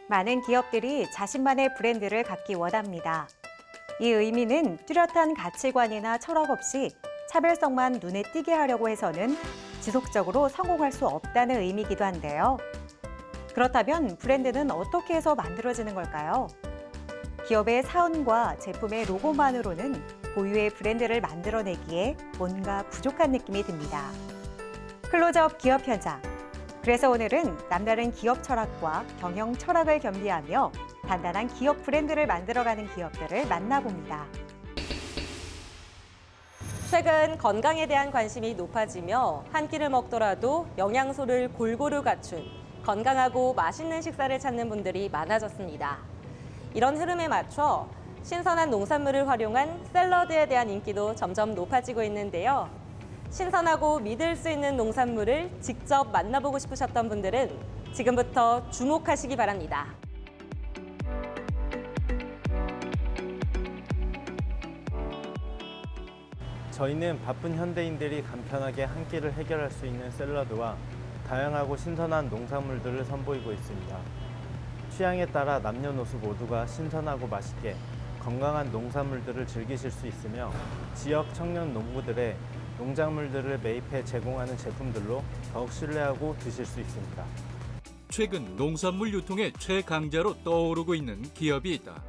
많은 기업들이 자신만의 브랜드를 갖기 원합니다. 이 의미는 뚜렷한 가치관이나 철학 없이 차별성만 눈에 띄게 하려고 해서는 지속적으로 성공할 수 없다는 의미이기도 한데요. 그렇다면 브랜드는 어떻게 해서 만들어지는 걸까요? 기업의 사원과 제품의 로고만으로는 고유의 브랜드를 만들어내기에 뭔가 부족한 느낌이 듭니다. 클로즈업 기업 현장. 그래서 오늘은 남다른 기업 철학과 경영 철학을 겸비하며 단단한 기업 브랜드를 만들어가는 기업들을 만나봅니다. 최근 건강에 대한 관심이 높아지며 한 끼를 먹더라도 영양소를 골고루 갖춘 건강하고 맛있는 식사를 찾는 분들이 많아졌습니다. 이런 흐름에 맞춰 신선한 농산물을 활용한 샐러드에 대한 인기도 점점 높아지고 있는데요. 신선하고 믿을 수 있는 농산물을 직접 만나보고 싶으셨던 분들은 지금부터 주목하시기 바랍니다. 저희는 바쁜 현대인들이 간편하게 한 끼를 해결할 수 있는 샐러드와 다양하고 신선한 농산물들을 선보이고 있습니다. 취향에 따라 남녀노소 모두가 신선하고 맛있게 건강한 농산물들을 즐기실 수 있으며 지역 청년 농부들의 농작물들을 매입해 제공하는 제품들로 더욱 신뢰하고 드실 수 있습니다. 최근 농산물 유통의 최강자로 떠오르고 있는 기업이 있다.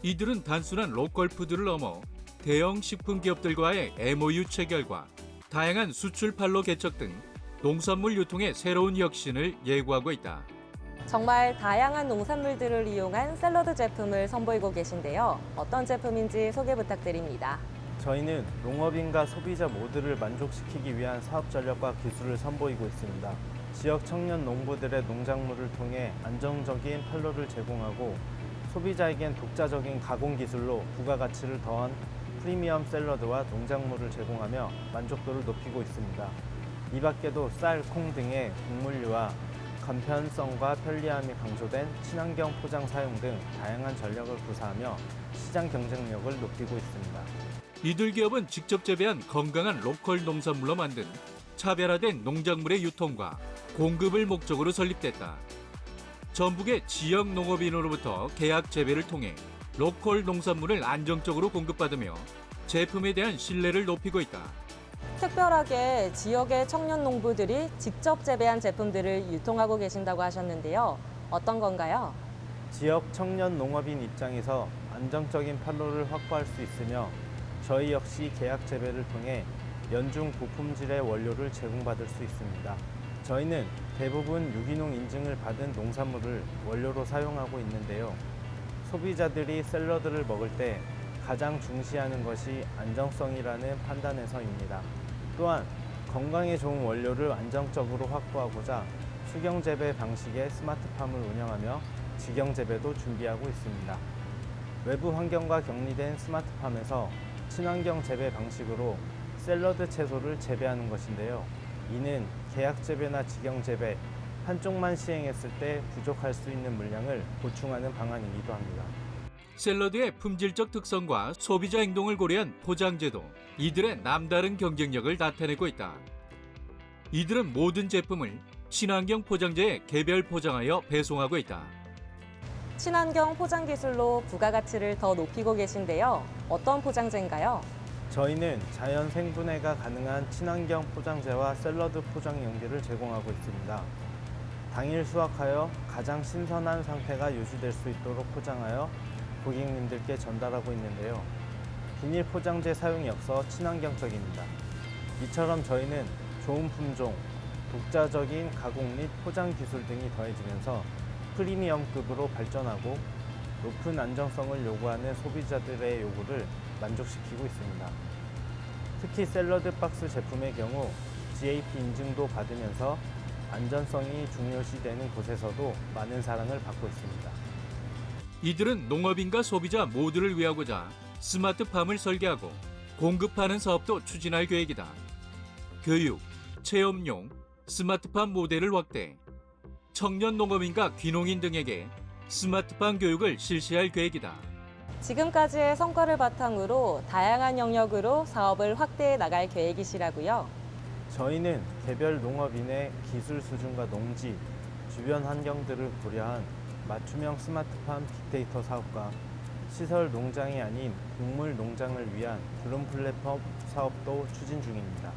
이들은 단순한 로컬 푸드를 넘어 대형 식품 기업들과의 MOU 체결과 다양한 수출판로 개척 등 농산물 유통의 새로운 혁신을 예고하고 있다. 정말 다양한 농산물들을 이용한 샐러드 제품을 선보이고 계신데요. 어떤 제품인지 소개 부탁드립니다. 저희는 농업인과 소비자 모두를 만족시키기 위한 사업 전략과 기술을 선보이고 있습니다. 지역 청년 농부들의 농작물을 통해 안정적인 판로를 제공하고 소비자에겐 독자적인 가공 기술로 부가가치를 더한 프리미엄 샐러드와 농작물을 제공하며 만족도를 높이고 있습니다. 이 밖에도 쌀, 콩 등의 곡물류와 간편성과 편리함이 강조된 친환경 포장 사용 등 다양한 전략을 구사하며 시장 경쟁력을 높이고 있습니다. 이들 기업은 직접 재배한 건강한 로컬 농산물로 만든 차별화된 농작물의 유통과 공급을 목적으로 설립됐다. 전북의 지역 농업인으로부터 계약 재배를 통해 로컬 농산물을 안정적으로 공급받으며 제품에 대한 신뢰를 높이고 있다. 특별하게 지역의 청년 농부들이 직접 재배한 제품들을 유통하고 계신다고 하셨는데요. 어떤 건가요? 지역 청년 농업인 입장에서 안정적인 판로를 확보할 수 있으며 저희 역시 계약 재배를 통해 연중 고품질의 원료를 제공받을 수 있습니다. 저희는 대부분 유기농 인증을 받은 농산물을 원료로 사용하고 있는데요. 소비자들이 샐러드를 먹을 때 가장 중시하는 것이 안정성이라는 판단에서입니다. 또한 건강에 좋은 원료를 안정적으로 확보하고자 수경재배 방식의 스마트팜을 운영하며 직영재배도 준비하고 있습니다. 외부 환경과 격리된 스마트팜에서 친환경 재배 방식으로 샐러드 채소를 재배하는 것인데요. 이는 계약 재배나 직영 재배 한쪽만 시행했을 때 부족할 수 있는 물량을 보충하는 방안이기도 합니다. 샐러드의 품질적 특성과 소비자 행동을 고려한 포장재도 이들의 남다른 경쟁력을 나타내고 있다. 이들은 모든 제품을 친환경 포장재에 개별 포장하여 배송하고 있다. 친환경 포장 기술로 부가가치를 더 높이고 계신데요. 어떤 포장재인가요? 저희는 자연 생분해가 가능한 친환경 포장재와 샐러드 포장 용기를 제공하고 있습니다. 당일 수확하여 가장 신선한 상태가 유지될 수 있도록 포장하여 고객님들께 전달하고 있는데요. 비닐 포장재 사용이 없어 친환경적입니다. 이처럼 저희는 좋은 품종, 독자적인 가공 및 포장 기술 등이 더해지면서 프리미엄급으로 발전하고 높은 안정성을 요구하는 소비자들의 요구를 만족시키고 있습니다. 특히 샐러드 박스 제품의 경우 GAP 인증도 받으면서 안전성이 중요시되는 곳에서도 많은 사랑을 받고 있습니다. 이들은 농업인과 소비자 모두를 위하고자 스마트팜을 설계하고 공급하는 사업도 추진할 계획이다. 교육, 체험용, 스마트팜 모델을 확대, 청년 농업인과 귀농인 등에게 스마트팜 교육을 실시할 계획이다. 지금까지의 성과를 바탕으로 다양한 영역으로 사업을 확대해 나갈 계획이시라고요. 저희는 개별 농업인의 기술 수준과 농지, 주변 환경들을 고려한 맞춤형 스마트팜 빅데이터 사업과 시설 농장이 아닌 곡물 농장을 위한 드론 플랫폼 사업도 추진 중입니다.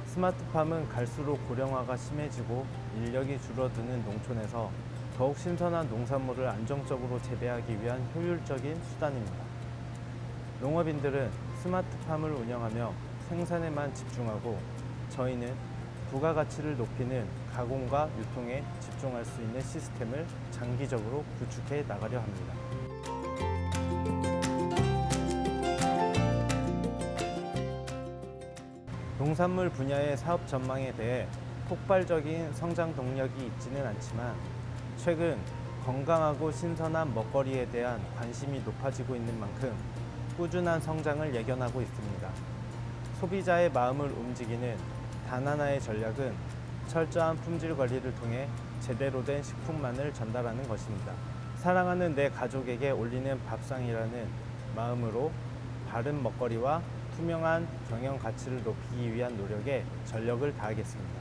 스마트팜은 갈수록 고령화가 심해지고 인력이 줄어드는 농촌에서 더욱 신선한 농산물을 안정적으로 재배하기 위한 효율적인 수단입니다. 농업인들은 스마트팜을 운영하며 생산에만 집중하고 저희는 부가가치를 높이는 가공과 유통에 집중할 수 있는 시스템을 장기적으로 구축해 나가려 합니다. 농산물 분야의 사업 전망에 대해 폭발적인 성장 동력이 있지는 않지만 최근 건강하고 신선한 먹거리에 대한 관심이 높아지고 있는 만큼 꾸준한 성장을 예견하고 있습니다. 소비자의 마음을 움직이는 단 하나의 전략은 철저한 품질 관리를 통해 제대로 된 식품만을 전달하는 것입니다. 사랑하는 내 가족에게 올리는 밥상이라는 마음으로 바른 먹거리와 투명한 경영 가치를 높이기 위한 노력에 전력을 다하겠습니다.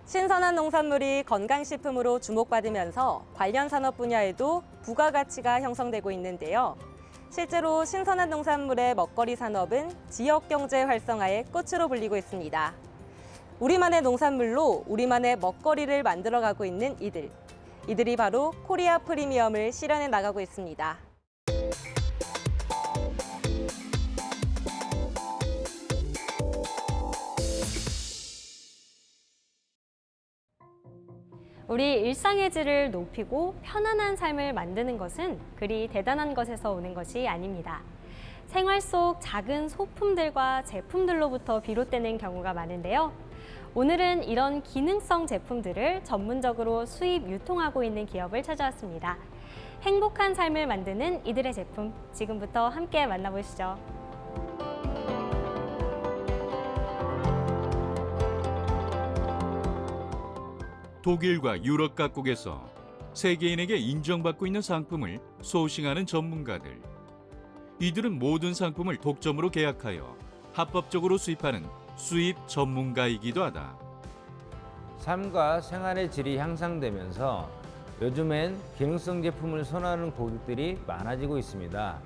신선한 농산물이 건강식품으로 주목받으면서 관련 산업 분야에도 부가가치가 형성되고 있는데요. 실제로 신선한 농산물의 먹거리 산업은 지역 경제 활성화의 꽃으로 불리고 있습니다. 우리만의 농산물로 우리만의 먹거리를 만들어가고 있는 이들이 바로 코리아 프리미엄을 실현해 나가고 있습니다. 우리 일상의 질을 높이고 편안한 삶을 만드는 것은 그리 대단한 것에서 오는 것이 아닙니다. 생활 속 작은 소품들과 제품들로부터 비롯되는 경우가 많은데요. 오늘은 이런 기능성 제품들을 전문적으로 수입 유통하고 있는 기업을 찾아왔습니다. 행복한 삶을 만드는 이들의 제품, 지금부터 함께 만나보시죠. 독일과 유럽 각국에서 세계인에게 인정받고 있는 상품을 소싱하는 전문가들. 이들은 모든 상품을 독점으로 계약하여 합법적으로 수입하는 수입 전문가이기도 하다. 삶과 생활의 질이 향상되면서 요즘엔 기능성 제품을 선호하는 고객들이 많아지고 있습니다.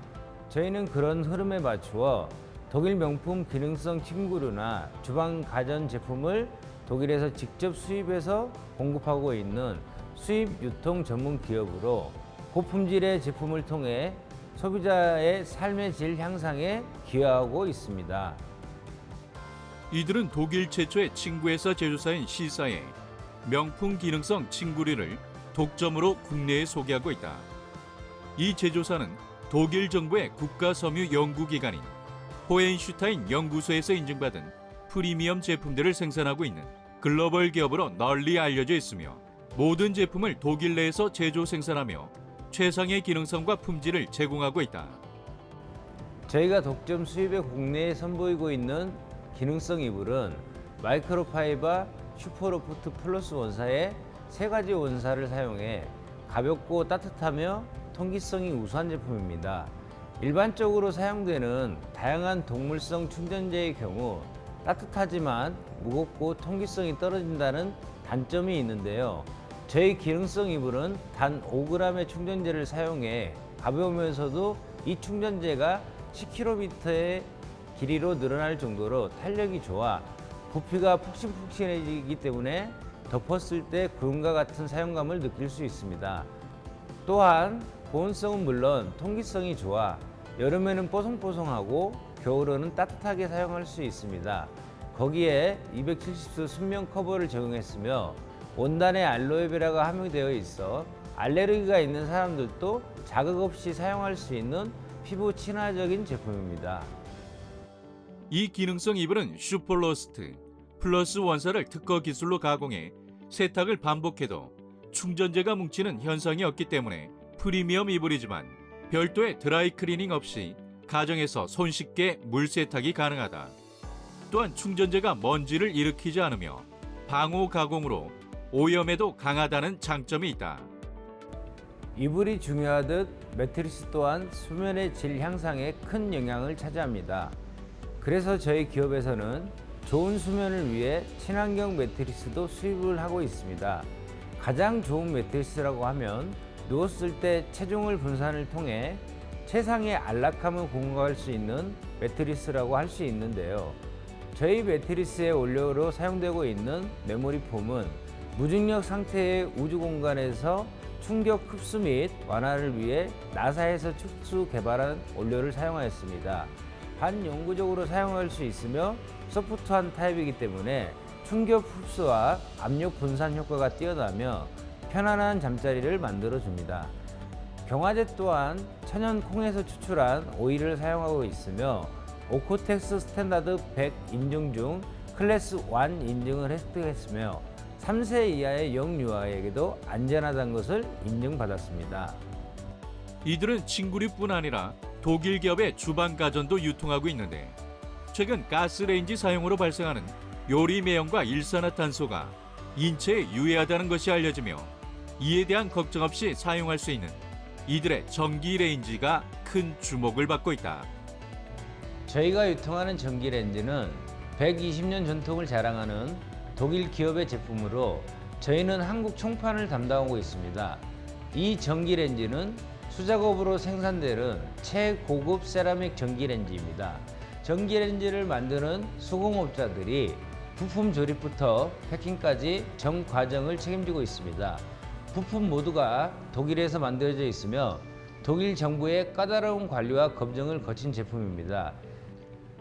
저희는 그런 흐름에 맞추어 독일 명품 기능성 침구류나 주방 가전 제품을 독일에서 직접 수입해서 공급하고 있는 수입 유통 전문 기업으로 고품질의 제품을 통해 소비자의 삶의 질 향상에 기여하고 있습니다. 이들은 독일 최초의 침구회사 제조사인 시사의 명품 기능성 침구류를 독점으로 국내에 소개하고 있다. 이 제조사는 독일 정부의 국가섬유 연구기관인 호헨슈타인 연구소에서 인증받은 프리미엄 제품들을 생산하고 있는 글로벌 기업으로 널리 알려져 있으며 모든 제품을 독일 내에서 제조 생산하며 최상의 기능성과 품질을 제공하고 있다. 저희가 독점 수입에 국내에 선보이고 있는 기능성 이불은 마이크로파이버 슈퍼로프트 플러스 원사의 3가지 원사를 사용해 가볍고 따뜻하며 통기성이 우수한 제품입니다. 일반적으로 사용되는 다양한 동물성 충전재의 경우 따뜻하지만 무겁고 통기성이 떨어진다는 단점이 있는데요. 저희 기능성 이불은 단 5g의 충전재를 사용해 가벼우면서도 이 충전재가 10km의 길이로 늘어날 정도로 탄력이 좋아 부피가 푹신푹신해지기 때문에 덮었을 때 구름과 같은 사용감을 느낄 수 있습니다. 또한 보온성은 물론 통기성이 좋아 여름에는 뽀송뽀송하고 겨울에는 따뜻하게 사용할 수 있습니다. 거기에 270도 순면 커버를 적용했으며 원단에 알로에베라가 함유되어 있어 알레르기가 있는 사람들도 자극 없이 사용할 수 있는 피부 친화적인 제품입니다. 이 기능성 이불은 슈퍼로스트 플러스 원사를 특허 기술로 가공해 세탁을 반복해도 충전재가 뭉치는 현상이 없기 때문에 프리미엄 이불이지만 별도의 드라이 클리닝 없이 가정에서 손쉽게 물 세탁이 가능하다. 또한 충전재가 먼지를 일으키지 않으며 방호 가공으로 오염에도 강하다는 장점이 있다. 이불이 중요하듯 매트리스 또한 수면의 질 향상에 큰 영향을 차지합니다. 그래서 저희 기업에서는 좋은 수면을 위해 친환경 매트리스도 수입을 하고 있습니다. 가장 좋은 매트리스라고 하면 누웠을 때 체중을 분산을 통해 최상의 안락함을 공급할 수 있는 매트리스라고 할 수 있는데요. 저희 매트리스의 원료로 사용되고 있는 메모리 폼은 무중력 상태의 우주 공간에서 충격 흡수 및 완화를 위해 나사에서 특수 개발한 원료를 사용하였습니다. 반영구적으로 사용할 수 있으며 소프트한 타입이기 때문에 충격 흡수와 압력 분산 효과가 뛰어나며 편안한 잠자리를 만들어 줍니다. 경화제 또한 천연 콩에서 추출한 오일을 사용하고 있으며 오코텍스 스탠다드 100 인증 중 클래스 1 인증을 획득했으며 3세 이하의 영유아에게도 안전하다는 것을 인증받았습니다. 이들은 친구류뿐 아니라 독일 기업의 주방 가전도 유통하고 있는데 최근 가스레인지 사용으로 발생하는 요리 매연과 일산화탄소가 인체에 유해하다는 것이 알려지며 이에 대한 걱정 없이 사용할 수 있는 이들의 전기 레인지가 큰 주목을 받고 있다. 저희가 유통하는 전기레인지는 120년 전통을 자랑하는 독일 기업의 제품으로 저희는 한국 총판을 담당하고 있습니다. 이 전기레인지는 수작업으로 생산되는 최고급 세라믹 전기레인지입니다. 전기레인지를 만드는 수공업자들이 부품 조립부터 패킹까지 전 과정을 책임지고 있습니다. 부품 모두가 독일에서 만들어져 있으며 독일 정부의 까다로운 관리와 검증을 거친 제품입니다.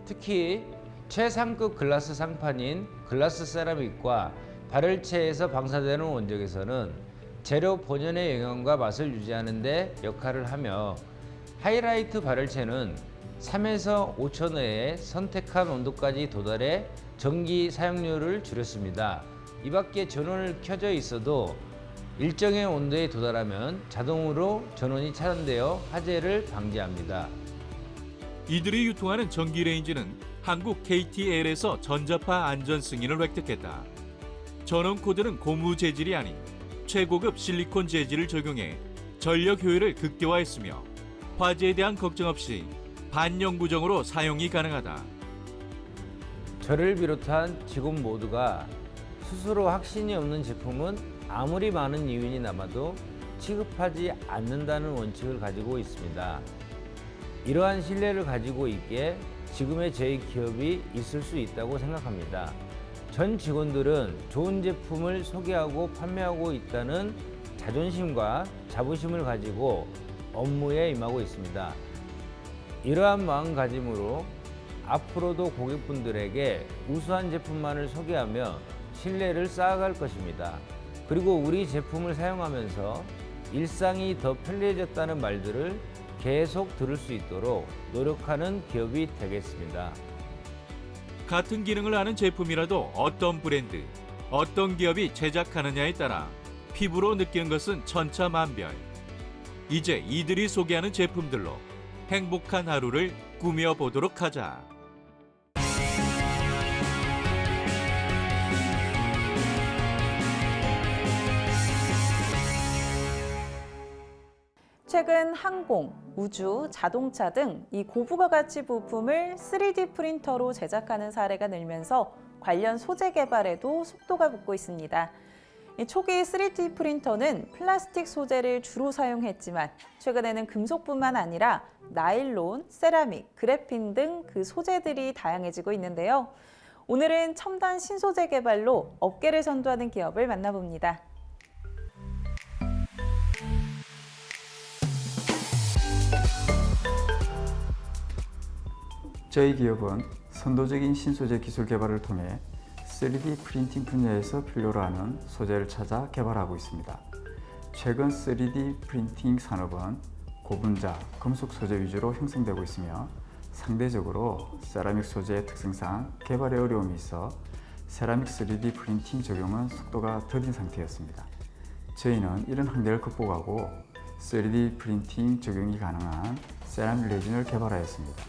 특히 최상급 글라스 상판인 글라스 세라믹과 발열체에서 방사되는 원적에서는 재료 본연의 영양과 맛을 유지하는 데 역할을 하며 하이라이트 발열체는 3에서 5초 내에 선택한 온도까지 도달해 전기 사용료를 줄였습니다. 이 밖에 전원을 켜져 있어도 일정의 온도에 도달하면 자동으로 전원이 차단되어 화재를 방지합니다. 이들이 유통하는 전기레인지는 한국 KTL에서 전자파 안전 승인을 획득했다. 전원 코드는 고무 재질이 아닌 최고급 실리콘 재질을 적용해 전력 효율을 극대화했으며 화재에 대한 걱정 없이 반영구정으로 사용이 가능하다. 저를 비롯한 직원 모두가 스스로 확신이 없는 제품은 아무리 많은 이윤이 남아도 취급하지 않는다는 원칙을 가지고 있습니다. 이러한 신뢰를 가지고 있기에 지금의 저희 기업이 있을 수 있다고 생각합니다. 전 직원들은 좋은 제품을 소개하고 판매하고 있다는 자존심과 자부심을 가지고 업무에 임하고 있습니다. 이러한 마음가짐으로 앞으로도 고객분들에게 우수한 제품만을 소개하며 신뢰를 쌓아갈 것입니다. 그리고 우리 제품을 사용하면서 일상이 더 편리해졌다는 말들을 계속 들을 수 있도록 노력하는 기업이 되겠습니다. 같은 기능을 하는 제품이라도 어떤 브랜드, 어떤 기업이 제작하느냐에 따라 피부로 느끼는 것은 천차만별. 이제 이들이 소개하는 제품들로 행복한 하루를 꾸며보도록 하자. 최근 항공, 우주, 자동차 등 이 고부가 가치 부품을 3D 프린터로 제작하는 사례가 늘면서 관련 소재 개발에도 속도가 붙고 있습니다. 초기 3D 프린터는 플라스틱 소재를 주로 사용했지만 최근에는 금속뿐만 아니라 나일론, 세라믹, 그래핀 등 그 소재들이 다양해지고 있는데요. 오늘은 첨단 신소재 개발로 업계를 선도하는 기업을 만나봅니다. 저희 기업은 선도적인 신소재 기술 개발을 통해 3D 프린팅 분야에서 필요로 하는 소재를 찾아 개발하고 있습니다. 최근 3D 프린팅 산업은 고분자, 금속 소재 위주로 형성되고 있으며 상대적으로 세라믹 소재의 특성상 개발에 어려움이 있어 세라믹 3D 프린팅 적용은 속도가 더딘 상태였습니다. 저희는 이런 한계를 극복하고 3D 프린팅 적용이 가능한 세라믹 레진을 개발하였습니다.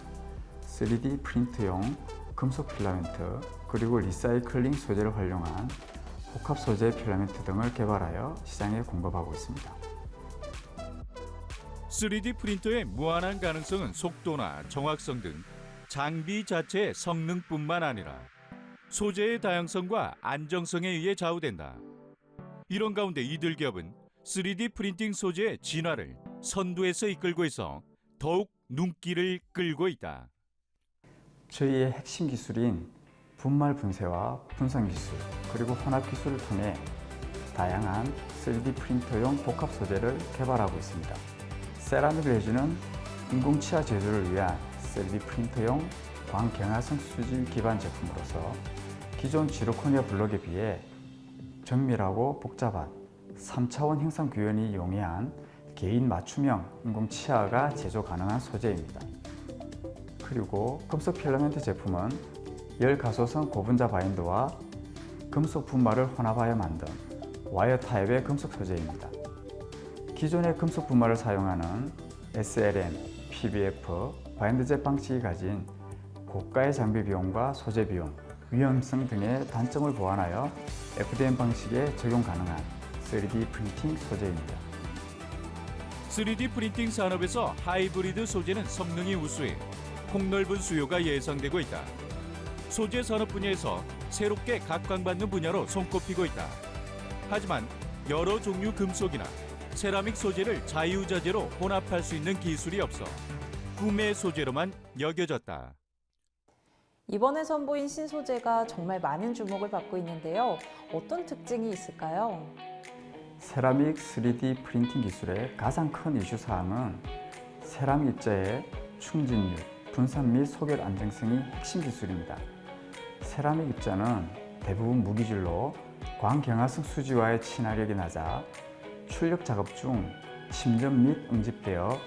3D 프린트용 금속 필라멘트 그리고 리사이클링 소재를 활용한 복합 소재 필라멘트 등을 개발하여 시장에 공급하고 있습니다. 3D 프린터의 무한한 가능성은 속도나 정확성 등 장비 자체의 성능뿐만 아니라 소재의 다양성과 안정성에 의해 좌우된다. 이런 가운데 이들 기업은 3D 프린팅 소재의 진화를 선두에서 이끌고 있어 더욱 눈길을 끌고 있다. 저희의 핵심 기술인 분말 분쇄와 분산 기술, 그리고 혼합 기술을 통해 다양한 3D 프린터용 복합 소재를 개발하고 있습니다. 세라믹을 해주는 인공치아 제조를 위한 3D 프린터용 광경화성 수질 기반 제품으로서 기존 지르코니아 블록에 비해 정밀하고 복잡한 3차원 형상 구현이 용이한 개인 맞춤형 인공치아가 제조 가능한 소재입니다. 그리고 금속 필라멘트 제품은 열가소성 고분자 바인더와 금속 분말을 혼합하여 만든 와이어 타입의 금속 소재입니다. 기존의 금속 분말을 사용하는 SLM, PBF, 바인더젯 방식이 가진 고가의 장비 비용과 소재 비용, 위험성 등의 단점을 보완하여 FDM 방식에 적용 가능한 3D 프린팅 소재입니다. 3D 프린팅 산업에서 하이브리드 소재는 성능이 우수해 폭넓은 수요가 예상되고 있다. 소재 산업 분야에서 새롭게 각광받는 분야로 손꼽히고 있다. 하지만 여러 종류 금속이나 세라믹 소재를 자유자재로 혼합할 수 있는 기술이 없어 꿈의 소재로만 여겨졌다. 이번에 선보인 신소재가 정말 많은 주목을 받고 있는데요. 어떤 특징이 있을까요? 세라믹 3D 프린팅 기술의 가장 큰 이슈 사항은 세라믹 입자의 충진율, 분산 및 소결 안정성이 핵심 기술입니다. 세라믹 입자는 대부분 무기질로 광경화성 수지와의 친화력이 낮아 출력 작업 중 침전 및 응집되어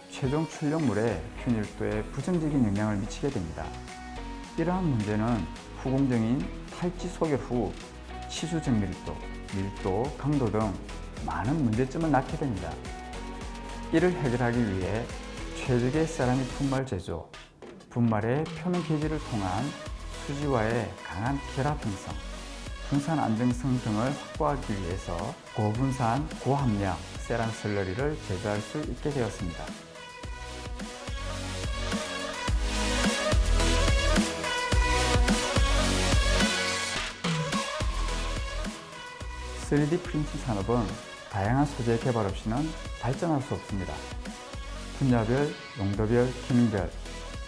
최종 출력물의 균일도에 부정적인 영향을 미치게 됩니다. 이러한 문제는 후공정인 탈지 소결 후 치수 정밀도, 밀도, 강도 등 많은 문제점을 낳게 됩니다. 이를 해결하기 위해 최적의 세라믹 분말 제조, 분말의 표면 개지를 통한 수지와의 강한 결합 형성, 분산 안정성 등을 확보하기 위해서 고분산, 고함량 세라믹 슬러리를 제조할 수 있게 되었습니다. (3D) 프린팅 산업은 다양한 소재 개발 없이는 발전할 수 없습니다. 분야별, 용도별, 기능별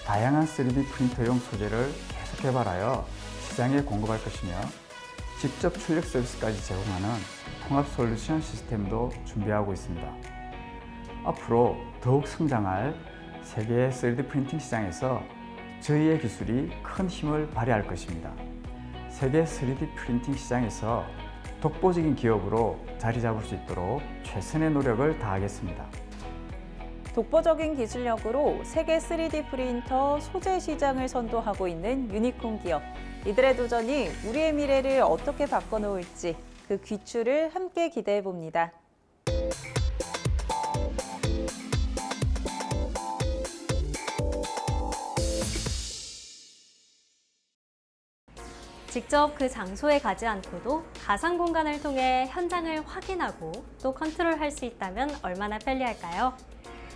다양한 3D 프린터용 소재를 계속 개발하여 시장에 공급할 것이며 직접 출력 서비스까지 제공하는 통합 솔루션 시스템도 준비하고 있습니다. 앞으로 더욱 성장할 세계의 3D 프린팅 시장에서 저희의 기술이 큰 힘을 발휘할 것입니다. 세계 3D 프린팅 시장에서 독보적인 기업으로 자리 잡을 수 있도록 최선의 노력을 다하겠습니다. 독보적인 기술력으로 세계 3D 프린터 소재 시장을 선도하고 있는 유니콘 기업. 이들의 도전이 우리의 미래를 어떻게 바꿔놓을지 그 귀추를 함께 기대해 봅니다. 직접 그 장소에 가지 않고도 가상 공간을 통해 현장을 확인하고 또 컨트롤할 수 있다면 얼마나 편리할까요?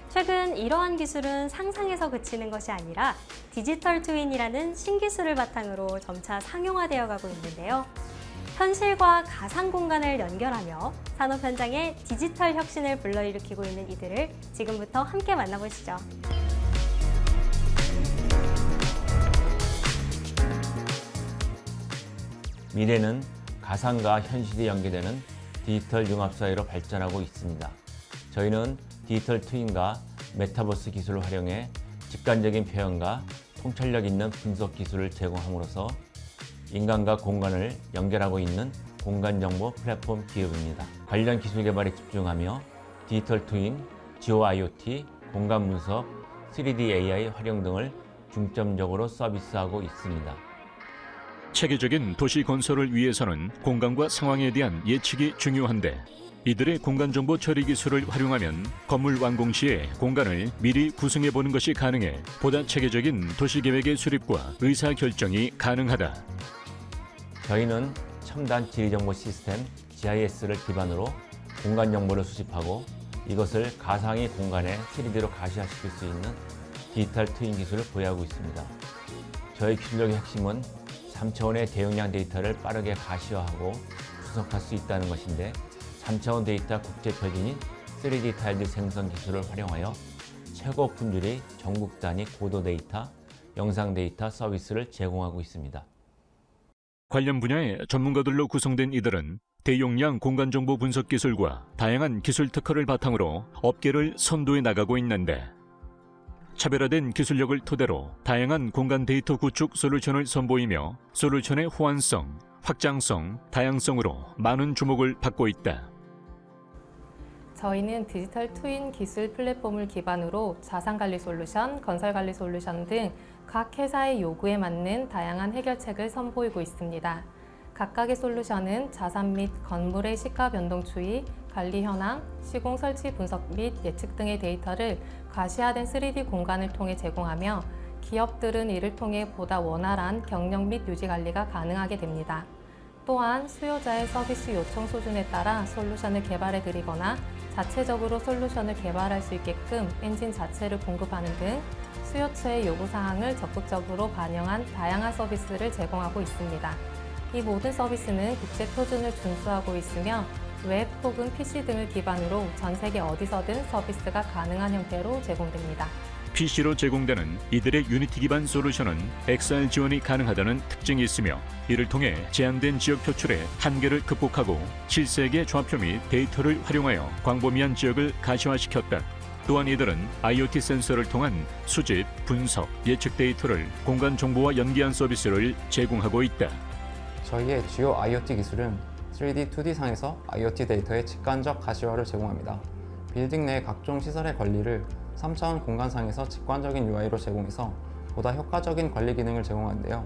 최근 이러한 기술은 상상에서 그치는 것이 아니라 디지털 트윈이라는 신기술을 바탕으로 점차 상용화되어 가고 있는데요. 현실과 가상 공간을 연결하며 산업 현장에 디지털 혁신을 불러일으키고 있는 이들을 지금부터 함께 만나보시죠. 미래는 가상과 현실이 연계되는 디지털 융합사회로 발전하고 있습니다. 저희는 디지털 트윈과 메타버스 기술을 활용해 직관적인 표현과 통찰력 있는 분석 기술을 제공함으로써 인간과 공간을 연결하고 있는 공간정보 플랫폼 기업입니다. 관련 기술 개발에 집중하며 디지털 트윈, 지오 IoT, 공간 분석, 3D AI 활용 등을 중점적으로 서비스하고 있습니다. 체계적인 도시 건설을 위해서는 공간과 상황에 대한 예측이 중요한데 이들의 공간정보 처리 기술을 활용하면 건물 완공 시에 공간을 미리 구성해보는 것이 가능해 보다 체계적인 도시계획의 수립과 의사결정이 가능하다. 저희는 첨단 지리정보 시스템 GIS를 기반으로 공간 정보를 수집하고 이것을 가상의 공간에 3D로 가시화시킬 수 있는 디지털 트윈 기술을 보유하고 있습니다. 저희 기술력의 핵심은 3차원의 대용량 데이터를 빠르게 가시화하고 분석할 수 있다는 것인데 3차원 데이터 국제 표준인 3D 타일즈 생성 기술을 활용하여 최고 품질의 전국 단위 고도 데이터, 영상 데이터 서비스를 제공하고 있습니다. 관련 분야의 전문가들로 구성된 이들은 대용량 공간정보 분석 기술과 다양한 기술 특허를 바탕으로 업계를 선도해 나가고 있는데, 차별화된 기술력을 토대로 다양한 공간 데이터 구축 솔루션을 선보이며 솔루션의 호환성, 확장성, 다양성으로 많은 주목을 받고 있다. 저희는 디지털 트윈 기술 플랫폼을 기반으로 자산관리 솔루션, 건설관리 솔루션 등 각 회사의 요구에 맞는 다양한 해결책을 선보이고 있습니다. 각각의 솔루션은 자산 및 건물의 시가 변동 추이, 관리 현황, 시공 설치 분석 및 예측 등의 데이터를 가시화된 3D 공간을 통해 제공하며 기업들은 이를 통해 보다 원활한 경영 및 유지 관리가 가능하게 됩니다. 또한 수요자의 서비스 요청 수준에 따라 솔루션을 개발해 드리거나 자체적으로 솔루션을 개발할 수 있게끔 엔진 자체를 공급하는 등 수요처의 요구사항을 적극적으로 반영한 다양한 서비스를 제공하고 있습니다. 이 모든 서비스는 국제 표준을 준수하고 있으며 웹 혹은 PC 등을 기반으로 전 세계 어디서든 서비스가 가능한 형태로 제공됩니다. PC로 제공되는 이들의 유니티 기반 솔루션은 XR 지원이 가능하다는 특징이 있으며, 이를 통해 제한된 지역 표출의 한계를 극복하고 실세계 좌표 및 데이터를 활용하여 광범위한 지역을 가시화시켰다. 또한 이들은 IoT 센서를 통한 수집, 분석, 예측 데이터를 공간 정보와 연계한 서비스를 제공하고 있다. 저희의 주요 IoT 기술은 3D, 2D상에서 IoT 데이터의 직관적 가시화를 제공합니다. 빌딩 내 각종 시설의 관리를 3차원 공간상에서 직관적인 UI로 제공해서 보다 효과적인 관리 기능을 제공하는데요.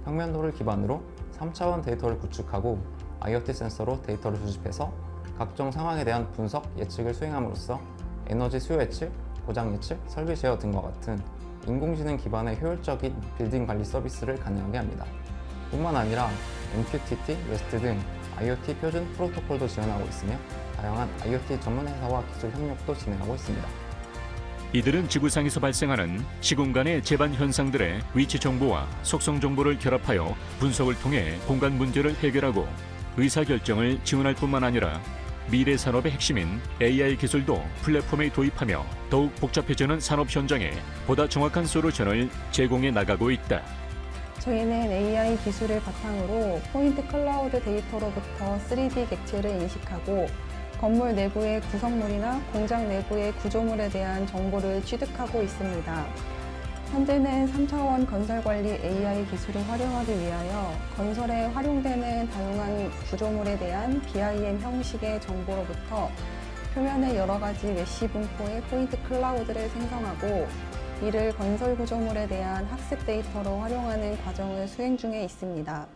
평면도를 기반으로 3차원 데이터를 구축하고 IoT 센서로 데이터를 수집해서 각종 상황에 대한 분석, 예측을 수행함으로써 에너지 수요 예측, 고장 예측, 설비 제어 등과 같은 인공지능 기반의 효율적인 빌딩 관리 서비스를 가능하게 합니다. 뿐만 아니라 MQTT, REST 등 IoT 표준 프로토콜도 지원하고 있으며 다양한 IoT 전문 회사와 기술 협력도 진행하고 있습니다. 이들은 지구상에서 발생하는 시공간의 재반 현상들의 위치 정보와 속성 정보를 결합하여 분석을 통해 공간 문제를 해결하고 의사결정을 지원할 뿐만 아니라 미래 산업의 핵심인 AI 기술도 플랫폼에 도입하며 더욱 복잡해지는 산업 현장에 보다 정확한 솔루션을 제공해 나가고 있다. 저희는 AI 기술을 바탕으로 포인트 클라우드 데이터로부터 3D 객체를 인식하고 건물 내부의 구성물이나 공장 내부의 구조물에 대한 정보를 취득하고 있습니다. 현재는 3차원 건설관리 AI 기술을 활용하기 위하여 건설에 활용되는 다양한 구조물에 대한 BIM 형식의 정보로부터 표면의 여러 가지 메쉬 분포의 포인트 클라우드를 생성하고 이를 건설 구조물에 대한 학습 데이터로 활용하는 과정을 수행 중에 있습니다.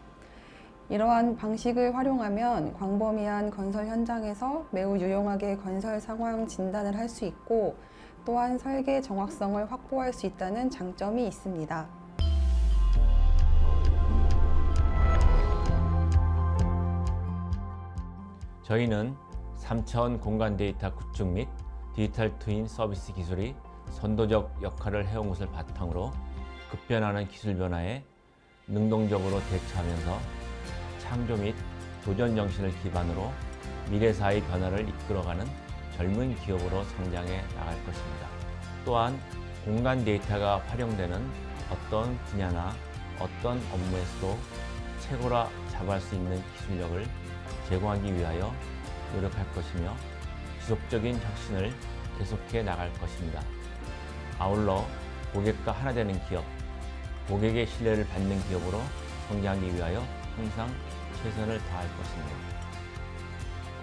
이러한 방식을 활용하면 광범위한 건설 현장에서 매우 유용하게 건설 상황 진단을 할 수 있고 또한 설계 정확성을 확보할 수 있다는 장점이 있습니다. 저희는 3차원 공간 데이터 구축 및 디지털 트윈 서비스 기술이 선도적 역할을 해온 것을 바탕으로 급변하는 기술 변화에 능동적으로 대처하면서 창조 및 도전 정신을 기반으로 미래사의 변화를 이끌어가는 젊은 기업으로 성장해 나갈 것입니다. 또한 공간 데이터가 활용되는 어떤 분야나 어떤 업무에서도 최고라 자부할 수 있는 기술력을 제공하기 위하여 노력할 것이며 지속적인 혁신을 계속해 나갈 것입니다. 아울러 고객과 하나 되는 기업, 고객의 신뢰를 받는 기업으로 성장하기 위하여 항상 최선을 다할 것입니다.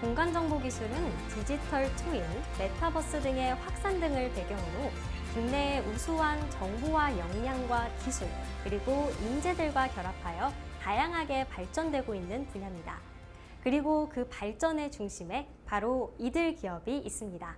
공간정보기술은 디지털 트윈, 메타버스 등의 확산 등을 배경으로 국내의 우수한 정보와 역량과 기술, 그리고 인재들과 결합하여 다양하게 발전되고 있는 분야입니다. 그리고 그 발전의 중심에 바로 이들 기업이 있습니다.